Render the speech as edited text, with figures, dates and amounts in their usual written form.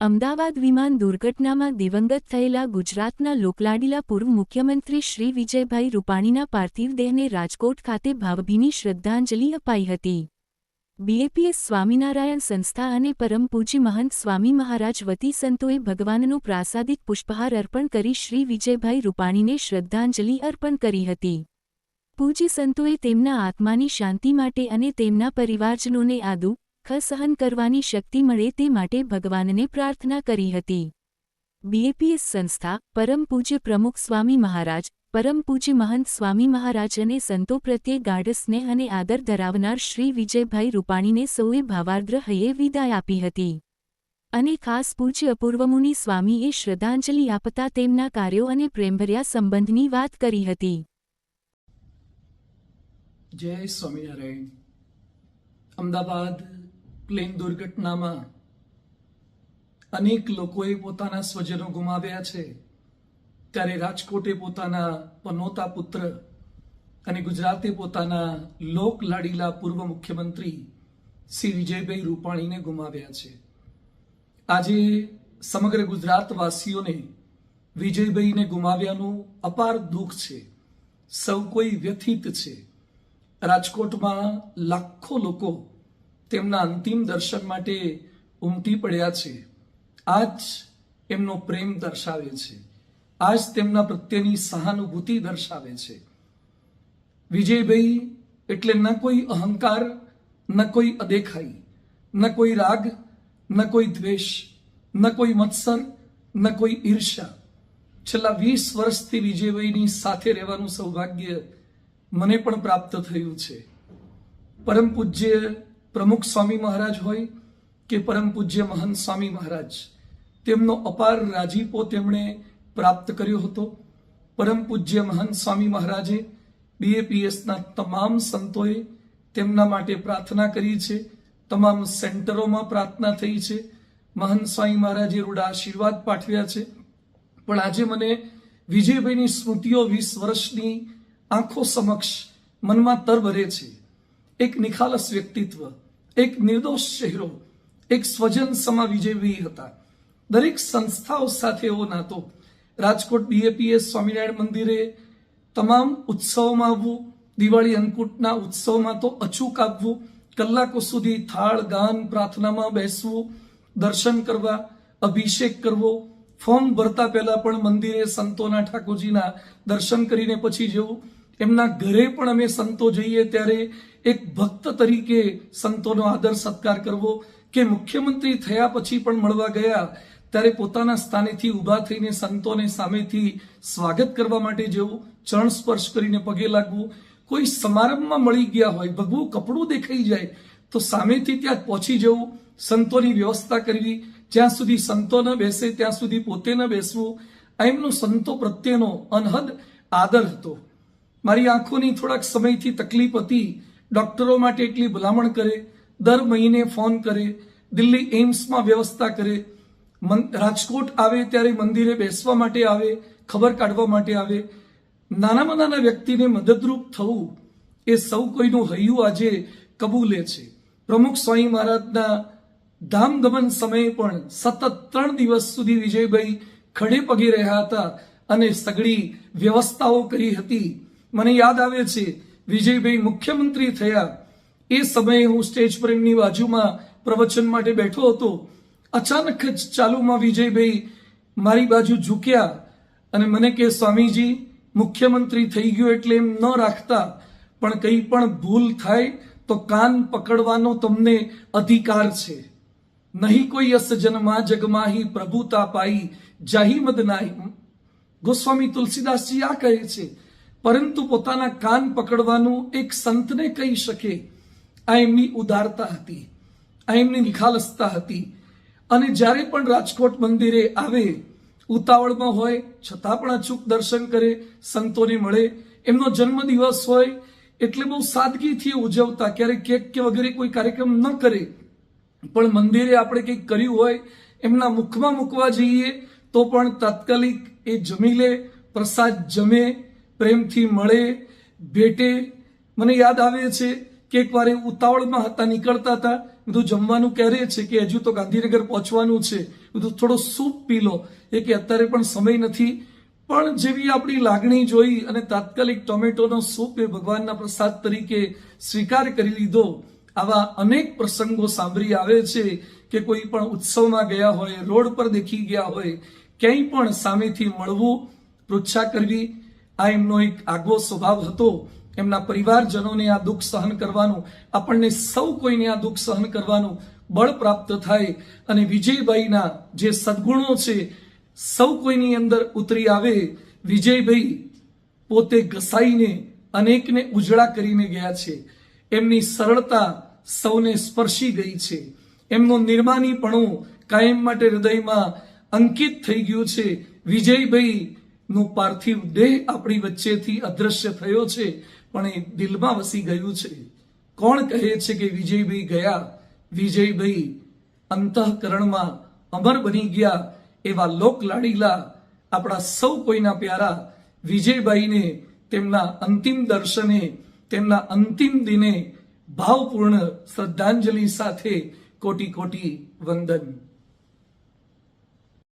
અમદાવાદ વિમાન દુર્ઘટનામાં દિવંગત થયેલા ગુજરાતના લોકલાડીલા પૂર્વ મુખ્યમંત્રી શ્રી વિજયભાઈ રૂપાણીના પાર્થિવ દેહને રાજકોટ ખાતે ભાવભીની શ્રદ્ધાંજલિ અપાઈ હતી. બીએપીએસ સ્વામિનારાયણ સંસ્થા અને પરમ પૂજ્ય મહંત સ્વામી મહારાજ વતી સંતોએ ભગવાનનો પ્રાસાદિક પુષ્પહાર અર્પણ કરી શ્રી વિજયભાઈ રૂપાણીને શ્રદ્ધાંજલિ અર્પણ કરી હતી. પૂજ્ય સંતોએ તેમના આત્માની શાંતિ માટે અને તેમના પરિવારજનોને આદુ સહન કરવાની શક્તિ મળે તે માટે ભગવાનને પ્રાર્થના કરી હતી. બીએપીએસ સંસ્થા, પરમ પૂજ્ય પ્રમુખ સ્વામી મહારાજ, પરમ પૂજ્ય મહંત સ્વામી મહારાજ અને સંતો પ્રત્યે ગાઢ સ્નેહ અને આદર ધરાવનાર શ્રી વિજયભાઈ રૂપાણીને સૌએ ભાવાર્દ્ર હૈયે વિદાય આપી હતી. અને ખાસ પૂજ્ય અપૂર્વમુનિ સ્વામીએ શ્રદ્ધાંજલિ આપતા તેમના કાર્યો અને પ્રેમભર્યા સંબંધની વાત કરી હતી. જય સ્વામિનારાયણ. અમદાવાદ પ્લેન દુર્ઘટનામાં અનેક લોકોએ પોતાના સ્વજનો ગુમાવ્યા છે, ત્યારે રાજકોટે પોતાના પનોતા પુત્ર અને ગુજરાતે પોતાના લોક લાડીલા પૂર્વ મુખ્યમંત્રી શ્રી વિજયભાઈ રૂપાણીને ગુમાવ્યા છે. આજે સમગ્ર ગુજરાતવાસીઓને વિજયભાઈને ગુમાવ્યાનું અપાર દુઃખ છે. સૌ કોઈ વ્યથિત છે. રાજકોટમાં લાખો લોકો તેમના અંતિમ દર્શન માટે ઉમટી પડ્યા છે. આજ એમનો પ્રેમ દર્શાવે છે. આજ તેમના પ્રત્યેની સહાનુભૂતિ દર્શાવે છે. વિજયભાઈ એટલે ન કોઈ અહંકાર, ન કોઈ અદેખાઈ, ન કોઈ રાગ, ન કોઈ દ્વેષ, ન કોઈ મત્સર, ન કોઈ ઈર્ષા. છેલ્લા 20 વર્ષથી વિજયભાઈની સાથે રહેવાનું સૌભાગ્ય મને પણ પ્રાપ્ત થયું છે. પરમ પૂજ્ય પ્રમુખ સ્વામી મહારાજ હોય કે પરમ પૂજ્ય મહંત સ્વામી મહારાજ, તેમનો અપાર રાજીપો તેમણે પ્રાપ્ત કર્યો હતો. પરમ પૂજ્ય મહંત સ્વામી મહારાજે બીએપીએસના તમામ સંતોએ તેમના માટે પ્રાર્થના કરી છે. તમામ સેન્ટરોમાં પ્રાર્થના થઈ છે. મહંત સ્વામી મહારાજે રૂડા આશીર્વાદ પાઠવ્યા છે. પણ આજે મને વિજયભાઈની સ્મૃતિઓ 20 વર્ષની આંખો સમક્ષ મનમાં તરભરે છે. એક નિખાલસ વ્યક્તિત્વ, એક નિર્દોષ ચહેરો, એક સ્વજન સમા વિજયભાઈ હતા. દરેક સંસ્થાઓ સાથે એવો નાતો. રાજકોટ બીએપીએસ સ્વામિનારાયણ મંદિરે તમામ ઉત્સવોમાં આવવું, દિવાળી અન્નકૂટના ઉત્સવમાં તો અચૂક આવવું, કલાકો સુધી થાળ ગાન પ્રાર્થનામાં બેસવું, દર્શન કરવા, અભિષેક કરવો, ફોર્મ ભરતા પહેલા પણ મંદિરે સંતોના ઠાકોરજીના દર્શન કરીને પછી જવું. એમના ઘરે પણ અમે સંતો જઈએ ત્યારે એક ભક્ત તરીકે સંતોનો આદર સત્કાર કરવો, કે મુખ્યમંત્રી થયા પછી પણ મળવા ગયા ત્યારે પોતાના સ્થાનેથી ઊભા થઈને સંતોને સામેથી સ્વાગત કરવા માટે જવું, ચરણ સ્પર્શ કરીને પગે લાગવું. કોઈ સમારંભમાં મળી ગયા હોય, ભગવું કપડું દેખાઈ જાય તો સામેથી ત્યાં પહોંચી જવું, સંતોની વ્યવસ્થા કરવી, જ્યાં સુધી સંતો ન બેસે ત્યાં સુધી પોતે ન બેસવું. આ એમનો સંતો પ્રત્યેનો અનહદ આદર હતો. મારી આંખોની થોડાક સમયથી તકલીફ હતી. ડોક્ટરો માટે એટલી ભલામણ કરે, દર મહિને ફોન કરે, દિલ્હી એમ્સમાં વ્યવસ્થા કરે, રાજકોટ આવે ત્યારે મંદિરે બેસવા માટે આવે, ખબર કાઢવા માટે આવે. નાનામાં નાના વ્યક્તિને મદદરૂપ થવું એ સૌ કોઈનું હૈયું આજે કબૂલે છે. પ્રમુખ સ્વામી મહારાજના ધામગમન સમયે પણ સતત 3 દિવસ સુધી વિજયભાઈ ખડે પગે રહ્યા હતા અને સઘળી વ્યવસ્થાઓ કરી હતી. મને યાદ આવે છે, વિજયભાઈ મુખ્યમંત્રી થયા એ સમયે હું સ્ટેજ પર એમની બાજુમાં પ્રવચન માટે બેઠો હતો. અચાનક જ ચાલુમાં વિજયભાઈ મારી બાજુ ઝૂક્યા અને મને કે, સ્વામીજી, મુખ્યમંત્રી થઈ ગયો એટલે એમ ન રાખતા, પણ કંઈ પણ ભૂલ થાય તો કાન પકડવાનો તમને અધિકાર છે. નહીં કોઈ યસ જન્મા જગમાહી પ્રભુતા પાઈ જાહી મદ નાહી. ગોસ્વામી તુલસીદાસજી આ કહે છે, પરંતુ પોતાના કાન પકડવાનું એક સંતને કહી શકે. આ એમની ઉદારતા હતી, આ એમની નિખાલસતા હતી. અને જ્યારે પણ રાજકોટ મંદિરે આવે, ઉતાવળમાં હોય છતાં પણ અચૂક દર્શન કરે, સંતોને મળે. એમનો જન્મદિવસ હોય એટલે બહુ સાદગીથી ઉજવતા, ક્યારેક કેક કે વગેરે કોઈ કાર્યક્રમ ન કરે, પણ મંદિરે આપણે કંઈક કર્યું હોય એમના મુખમાં મૂકવા જઈએ તો પણ તાત્કાલિક એ જમી લે, પ્રસાદ જમે, પ્રેમથી મળે, ભેટે. મને યાદ આવે છે કે એકવાર એ ઉતાવળમાં હતા, નીકળતા હતા, બધું જમવાનું ક્યારે છે કે હજુ તો ગાંધીનગર પહોંચવાનું છે, બધું થોડો સૂપ પી લો, એ કે અત્યારે પણ સમય નથી. પણ જેવી આપણી લાગણી જોઈ અને તાત્કાલિક ટોમેટોનો સૂપ એ ભગવાનના પ્રસાદ તરીકે સ્વીકાર કરી લીધો. આવા અનેક પ્રસંગો સાંભળી આવે છે કે કોઈ પણ ઉત્સવમાં ગયા હોય, રોડ પર દેખી ગયા હોય, ક્યાંય પણ સામેથી મળવું, પૃચ્છા કરવી, આ એમનો એક આગવો સ્વભાવ હતો. એમના પરિવારજનોને આ દુઃખ સહન કરવાનું, આપણને સૌ કોઈને આ દુઃખ સહન કરવાનું બળ પ્રાપ્ત થાય અને વિજયભાઈના જે સદગુણો છે સૌ કોઈની અંદર ઉતરી આવે. વિજયભાઈ પોતે ઘસાઈને અનેકને ઉજળા કરીને ગયા છે. એમની સરળતા સૌને સ્પર્શી ગઈ છે. એમનું નિર્માનીપણું કાયમ માટે હૃદયમાં અંકિત થઈ ગયું છે. વિજયભાઈ નું પાર્થિવ દેહ આપણી વચ્ચેથી અદ્રશ્ય થયો છે, પણ એ દિલમાં વસી ગયું છે. કોણ કહે છે કે વિજયભાઈ ગયા? વિજયભાઈ અંતઃકરણમાં અમર બની ગયા. એવા લોકલાડીલા આપણા સૌ કોઈના પ્યારા વિજયભાઈને તેમના અંતિમ દર્શને, તેમના અંતિમ દિને ભાવપૂર્ણ શ્રદ્ધાંજલિ સાથે કોટી કોટી વંદન.